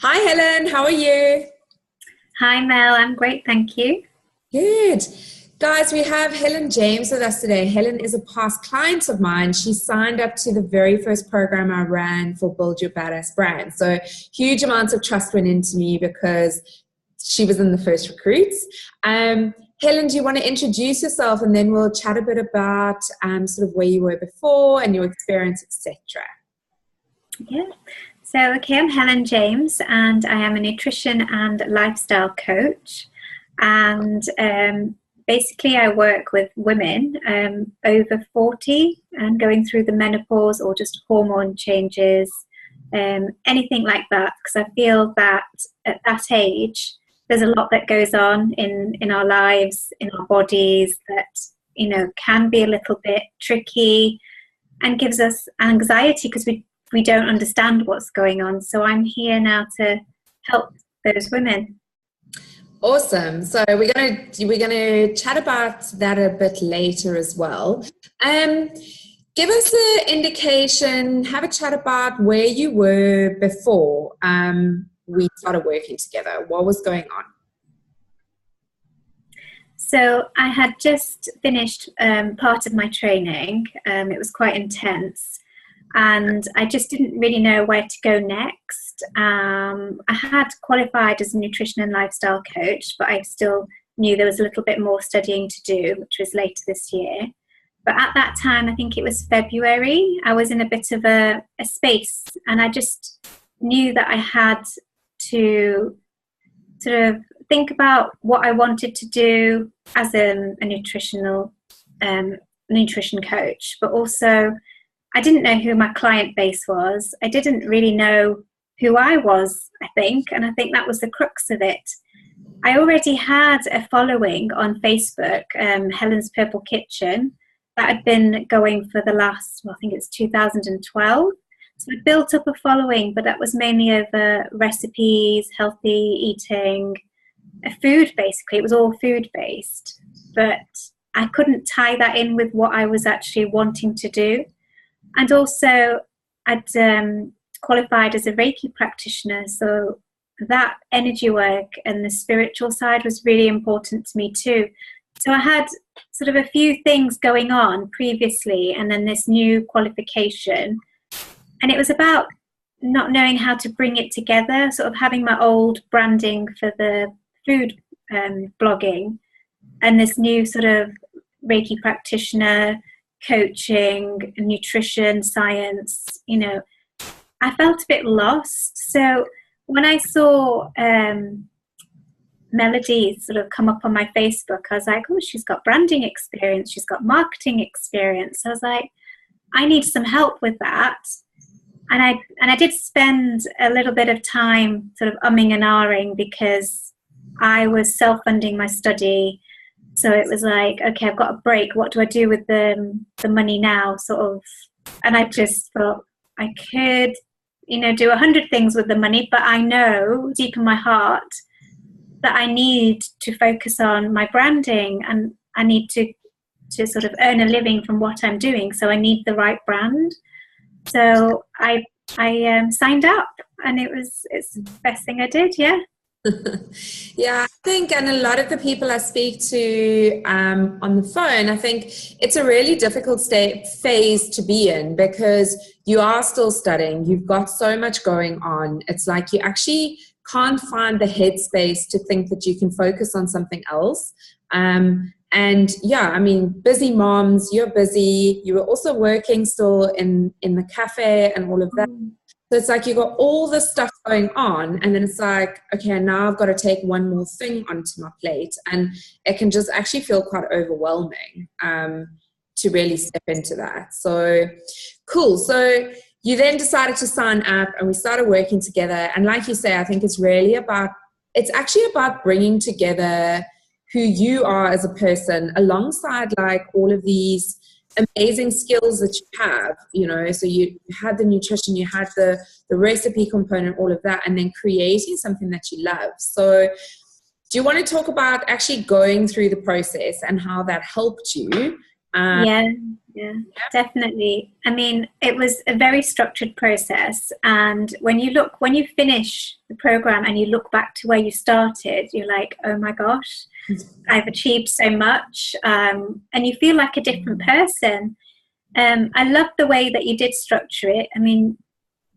Hi, Helen. How are you? Hi Mel, I'm great, thank you. Good. Guys, we have Helen James with us today. Helen is a past client of mine. She signed up to the very first program I ran for Build Your Badass Brand. So huge amounts of trust went into me because she was in the first recruits. Helen, do you want to introduce yourself and then we'll chat a bit about sort of where you were before and your experience, etc. Yeah. So, I'm Helen James and I am a nutrition and lifestyle coach. And basically, I work with women over 40 and going through the menopause or just hormone changes, anything like that. Because I feel that at that age, there's a lot that goes on in our lives, in our bodies that, can be a little bit tricky and gives us anxiety because we don't understand what's going on. So I'm here now to help those women. Awesome. So we're gonna chat about that a bit later as well. Give us an indication. Have a chat about where you were before we started working together. What was going on? So I had just finished part of my training. It was quite intense. And I just didn't really know where to go next. I had qualified as a nutrition and lifestyle coach, but I still knew there was a little bit more studying to do, which was later this year. But at that time, I think it was February, I was in a bit of a space, and I just knew that I had to sort of think about what I wanted to do as a nutrition coach, but also I didn't know who my client base was. I didn't really know who I was, I think, and I think that was the crux of it. I already had a following on Facebook, Helen's Purple Kitchen, that had been going for the last, I think it's 2012. So I built up a following, but that was mainly over recipes, healthy eating, food basically. It was all food-based, but I couldn't tie that in with what I was actually wanting to do. And also, I'd qualified as a Reiki practitioner, so that energy work and the spiritual side was really important to me too. So I had sort of a few things going on previously, and then this new qualification. And it was about not knowing how to bring it together, sort of having my old branding for the food blogging and this new sort of Reiki practitioner, coaching, nutrition, science, I felt a bit lost. So when I saw Melody sort of come up on my Facebook, I was like, oh, she's got branding experience, she's got marketing experience. I was like, I need some help with that. And I did spend a little bit of time sort of umming and ahhing because I was self-funding my study. So it was like, okay, I've got a break. What do I do with the money now? Sort of, and I just thought I could, do 100 things with the money, but I know deep in my heart that I need to focus on my branding, and I need to sort of earn a living from what I'm doing. So I need the right brand. So I signed up, and it's the best thing I did. Yeah. Yeah, I think, and a lot of the people I speak to on the phone, I think it's a really difficult phase to be in because you are still studying. You've got so much going on. It's like you actually can't find the headspace to think that you can focus on something else. And yeah, I mean, busy moms, you're busy. You were also working still in the cafe and all of that. So it's like you got all this stuff going on, and then it's like, okay, now I've got to take one more thing onto my plate, and it can just actually feel quite overwhelming to really step into that. So cool. So you then decided to sign up, and we started working together. And like you say, I think it's actually about bringing together who you are as a person alongside like all of these amazing skills that you have, so you had the nutrition, you had the recipe component, all of that, and then creating something that you love. So do you want to talk about actually going through the process and how that helped you? Yeah. Yeah, definitely. I mean, it was a very structured process. And when you finish the program and you look back to where you started, you're like, oh my gosh, I've achieved so much. And you feel like a different person. I love the way that you did structure it. I mean,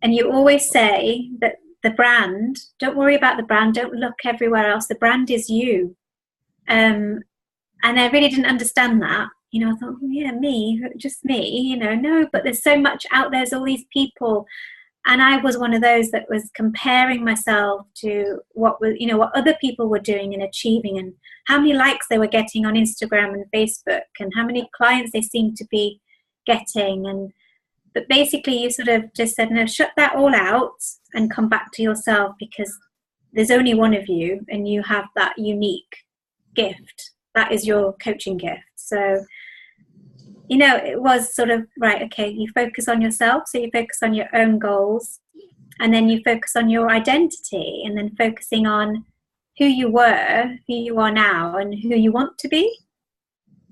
and you always say that the brand, don't worry about the brand, don't look everywhere else. The brand is you. And I really didn't understand that. You know, I thought, oh, yeah, me, just me, you know, no, but there's so much out there, there's all these people. And I was one of those that was comparing myself to what was, you know, what other people were doing and achieving, and how many likes they were getting on Instagram and Facebook, and how many clients they seemed to be getting. And but basically you sort of just said, no, shut that all out and come back to yourself, because there's only one of you and you have that unique gift. That is your coaching gift. So, you know, it was sort of, right, okay, you focus on yourself. So you focus on your own goals, and then you focus on your identity, and then focusing on who you were, who you are now, and who you want to be.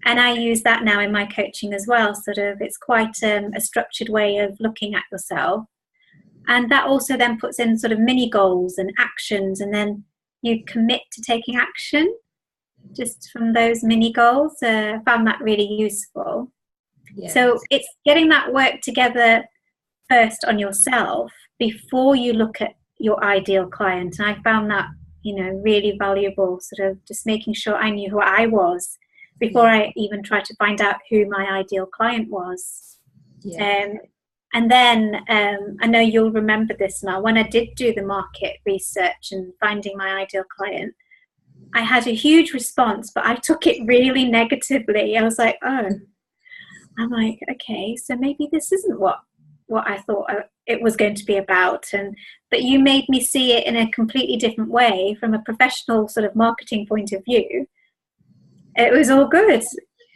And I use that now in my coaching as well. Sort of, it's quite a structured way of looking at yourself. And that also then puts in sort of mini goals and actions, and then you commit to taking action just from those mini goals. I found that really useful. Yeah. So it's getting that work together first on yourself before you look at your ideal client. And I found that, you know, really valuable, sort of just making sure I knew who I was before I even tried to find out who my ideal client was. Yeah. And then I know you'll remember this now, when I did do the market research and finding my ideal client, I had a huge response, but I took it really negatively. I was like, oh, I'm like, okay, so maybe this isn't what I thought it was going to be about. But you made me see it in a completely different way from a professional sort of marketing point of view. It was all good.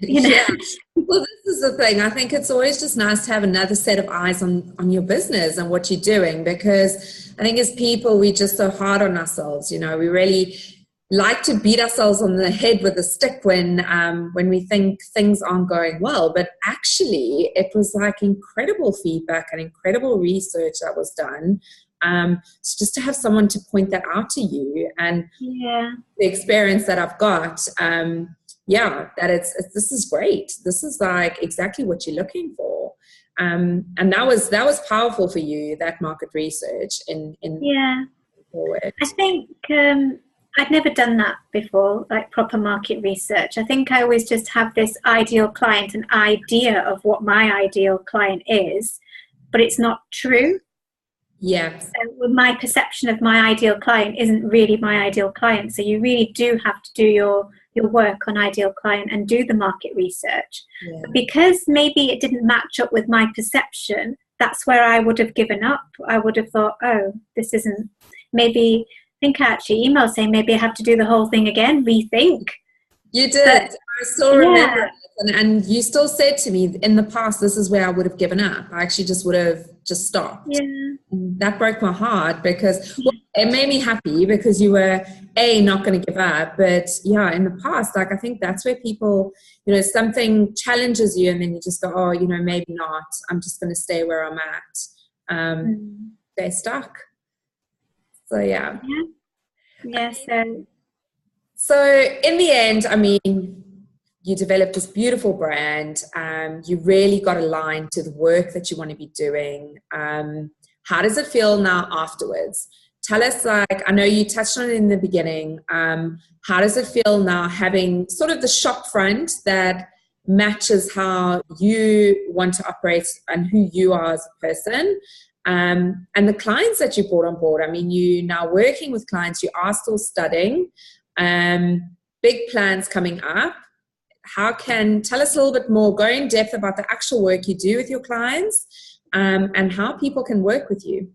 You know? Yeah. Well, this is the thing. I think it's always just nice to have another set of eyes on your business and what you're doing, because I think as people, we're just so hard on ourselves. You know, we really like to beat ourselves on the head with a stick when we think things aren't going well. But actually, it was like incredible feedback and incredible research that was done. So just to have someone to point that out to you, and the experience that I've got, that this is great. This is like exactly what you're looking for. And that was powerful for you, that market research forward. I think I'd never done that before, like proper market research. I think I always just have this ideal client, an idea of what my ideal client is, but it's not true. Yeah. So my perception of my ideal client isn't really my ideal client. So you really do have to do your work on ideal client and do the market research. Yeah. But because maybe it didn't match up with my perception, that's where I would have given up. I would have thought, oh, this isn't, maybe, I think I actually emailed saying maybe I have to do the whole thing again, rethink. You did. But, I still remember it. And you still said to me in the past, this is where I would have given up. I actually just would have just stopped. Yeah. And that broke my heart, because it made me happy because you were not going to give up. But in the past, like, I think that's where people, you know, something challenges you and then you just go, oh, you know, maybe not. I'm just going to stay where I'm at. Stay stuck. So, yeah. So in the end, I mean, you developed this beautiful brand. You really got aligned to the work that you want to be doing. How does it feel now afterwards? Tell us, like, I know you touched on it in the beginning. How does it feel now having sort of the shop front that matches how you want to operate and who you are as a person? And the clients that you brought on board. I mean, you now working with clients, you are still studying. Big plans coming up. Tell us a little bit more, go in depth about the actual work you do with your clients, and how people can work with you.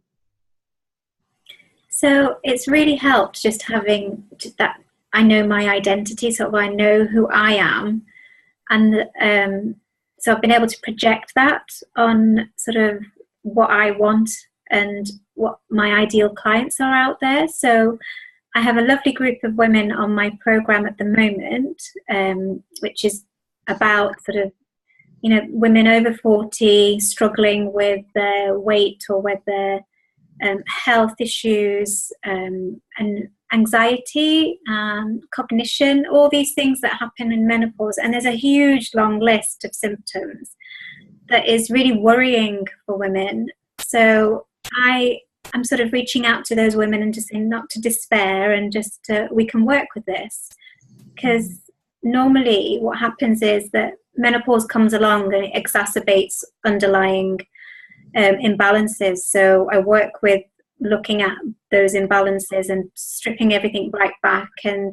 So it's really helped just having that. I know my identity, so I know who I am, and so I've been able to project that on sort of what I want and what my ideal clients are out there. So I have a lovely group of women on my program at the moment, which is about sort of, women over 40 struggling with their weight or with their health issues, and anxiety and cognition, all these things that happen in menopause. And there's a huge long list of symptoms that is really worrying for women. So I'm sort of reaching out to those women and just saying not to despair, and just we can work with this. Because normally what happens is that menopause comes along and it exacerbates underlying imbalances. So I work with looking at those imbalances and stripping everything right back, and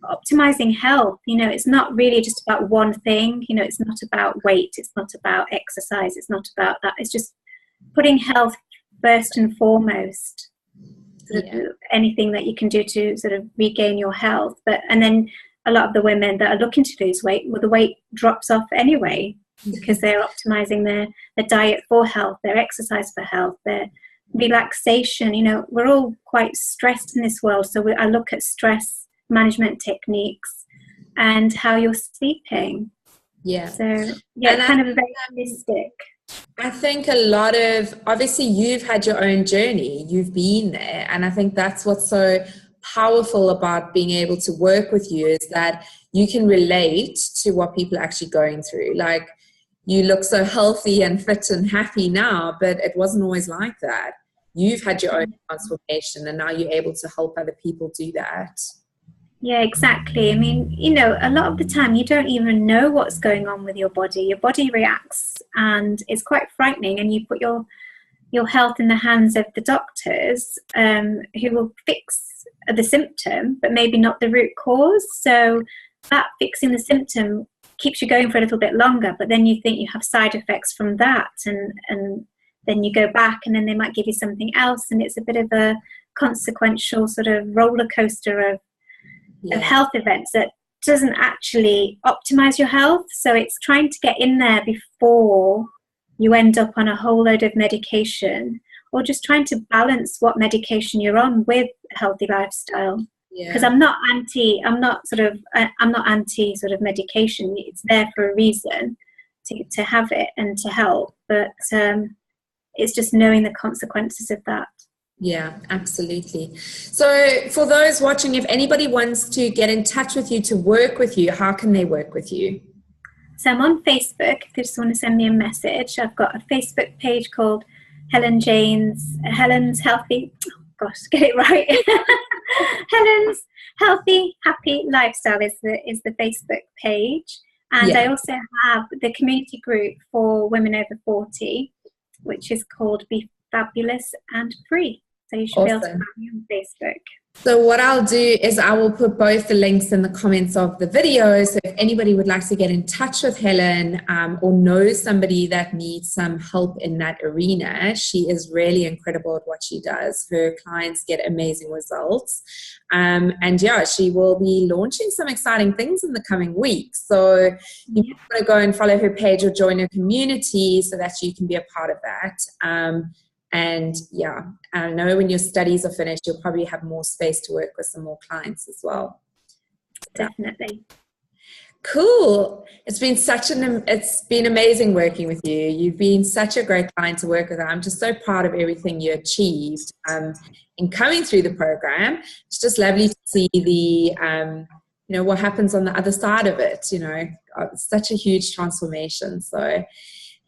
optimizing health. It's not really just about one thing. It's not about weight, it's not about exercise, it's not about that. It's just putting health first and foremost. Anything that you can do to sort of regain your health. And then a lot of the women that are looking to lose weight, well, the weight drops off anyway, because they're optimizing their diet for health, their exercise for health, their relaxation. We're all quite stressed in this world, so I look at stress management techniques and how you're sleeping. So it's kind of very holistic. I think a lot of, obviously you've had your own journey, you've been there, and I think that's what's so powerful about being able to work with you, is that you can relate to what people are actually going through. Like, you look so healthy and fit and happy now, but it wasn't always like that. You've had your own transformation, and now you're able to help other people do that. Yeah, exactly. I mean, a lot of the time you don't even know what's going on with your body. Your body reacts, and it's quite frightening. And you put your health in the hands of the doctors, who will fix the symptom, but maybe not the root cause. So that fixing the symptom keeps you going for a little bit longer, but then you think you have side effects from that, and then you go back, and then they might give you something else, and it's a bit of a consequential sort of roller coaster of health events that doesn't actually optimize your health. So it's trying to get in there before you end up on a whole load of medication, or just trying to balance what medication you're on with a healthy lifestyle. Because I'm not anti sort of medication. It's there for a reason, to have it and to help, but it's just knowing the consequences of that. Yeah, absolutely. So for those watching, if anybody wants to get in touch with you, to work with you, how can they work with you? So I'm on Facebook. If they just want to send me a message, I've got a Facebook page called Helen's Healthy, get it right. Helen's Healthy Happy Lifestyle is the Facebook page. And I also have the community group for women over 40, which is called Be Fabulous and Free. So you should be able to find me on Facebook. So what I'll do is I will put both the links in the comments of the video. So if anybody would like to get in touch with Helen, or knows somebody that needs some help in that arena, she is really incredible at what she does. Her clients get amazing results. And she will be launching some exciting things in the coming weeks. So you want to go and follow her page or join her community so that you can be a part of that. And I know when your studies are finished, you'll probably have more space to work with some more clients as well. Definitely. Cool. It's been amazing working with you. You've been such a great client to work with. I'm just so proud of everything you achieved in coming through the program. It's just lovely to see the what happens on the other side of it. It's such a huge transformation. So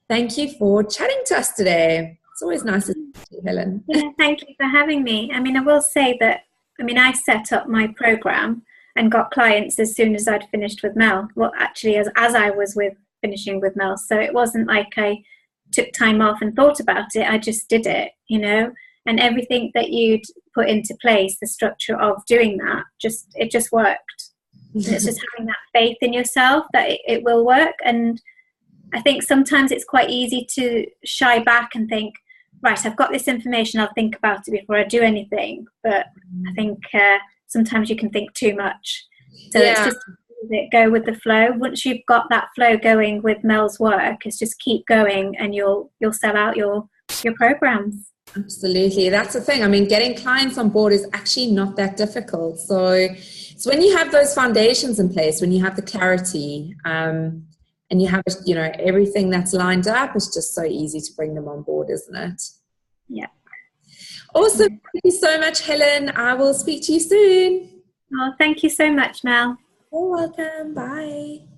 thank you for chatting to us today. It's always nice to see you, Helen. Yeah, thank you for having me. I mean, I will say that, I set up my program and got clients as soon as I'd finished with Mel. Well, actually, as I was finishing with Mel. So it wasn't like I took time off and thought about it. I just did it, and everything that you'd put into place, the structure of doing that, it just worked. And it's just having that faith in yourself that it will work. And I think sometimes it's quite easy to shy back and think, right, I've got this information, I'll think about it before I do anything. But I think sometimes you can think too much. So it's just go with the flow. Once you've got that flow going with Mel's work, it's just keep going, and you'll sell out your programs. Absolutely. That's the thing. I mean, getting clients on board is actually not that difficult. So it's when you have those foundations in place, when you have the clarity, and and you have, you know, everything that's lined up, it's just so easy to bring them on board, isn't it? Yeah. Awesome. Thank you so much, Helen. I will speak to you soon. Oh, thank you so much, Mel. You're welcome. Bye.